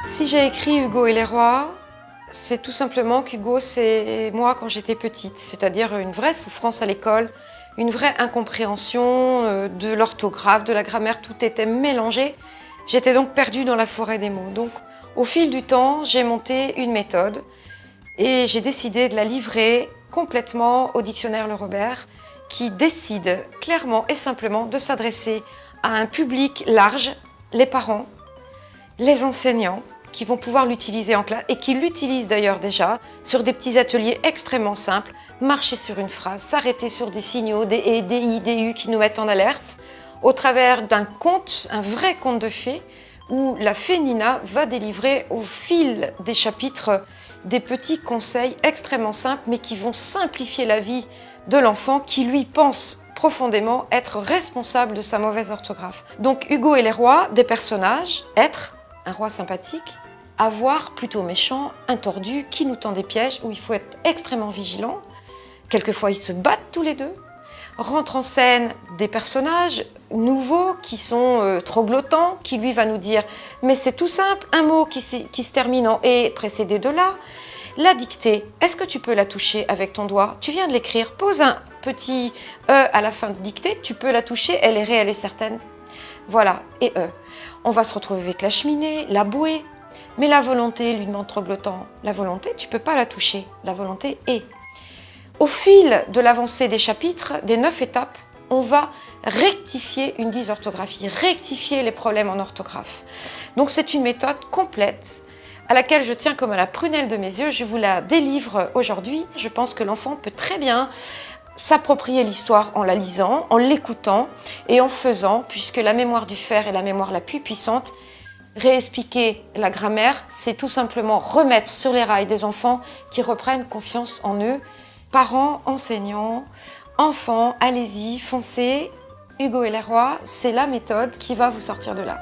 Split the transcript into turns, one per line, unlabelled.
Si j'ai écrit Hugo et les rois, c'est tout simplement qu'Hugo, c'est moi quand j'étais petite, c'est-à-dire une vraie souffrance à l'école, une vraie incompréhension de l'orthographe, de la grammaire, tout était mélangé. J'étais donc perdue dans la forêt des mots. Donc, au fil du temps, j'ai monté une méthode et j'ai décidé de la livrer complètement au dictionnaire Le Robert, qui décide clairement et simplement de s'adresser à un public large, les parents, les enseignants, qui vont pouvoir l'utiliser en classe et qui l'utilisent d'ailleurs déjà sur des petits ateliers extrêmement simples, marcher sur une phrase, s'arrêter sur des signaux, des et, des i, des u qui nous mettent en alerte, au travers d'un conte, un vrai conte de fées, où la fée Nina va délivrer au fil des chapitres des petits conseils extrêmement simples, mais qui vont simplifier la vie de l'enfant qui lui pense profondément être responsable de sa mauvaise orthographe. Donc Hugo et les rois, des personnages, être un roi sympathique, avoir plutôt méchant, un tordu qui nous tend des pièges où il faut être extrêmement vigilant. Quelquefois ils se battent tous les deux. Rentrent en scène des personnages nouveaux qui sont troglottants, qui lui va nous dire « mais c'est tout simple, un mot qui se termine en « et » précédé de « là ». La dictée, est-ce que tu peux la toucher avec ton doigt? Tu viens de l'écrire, pose un petit « e » à la fin de dictée, tu peux la toucher, elle est réelle et certaine. Voilà, et « e ». On va se retrouver avec la cheminée, la bouée. Mais la volonté, lui demande Troglottant, la volonté, tu ne peux pas la toucher. La volonté est. Au fil de l'avancée des chapitres, des 9 étapes, on va rectifier une dysorthographie, rectifier les problèmes en orthographe. Donc c'est une méthode complète à laquelle je tiens comme à la prunelle de mes yeux. Je vous la délivre aujourd'hui. Je pense que l'enfant peut très bien s'approprier l'histoire en la lisant, en l'écoutant et en faisant, puisque la mémoire du fer est la mémoire la plus puissante. Réexpliquer la grammaire, c'est tout simplement remettre sur les rails des enfants qui reprennent confiance en eux. Parents, enseignants, enfants, allez-y, foncez. Hugo et les rois, c'est la méthode qui va vous sortir de là.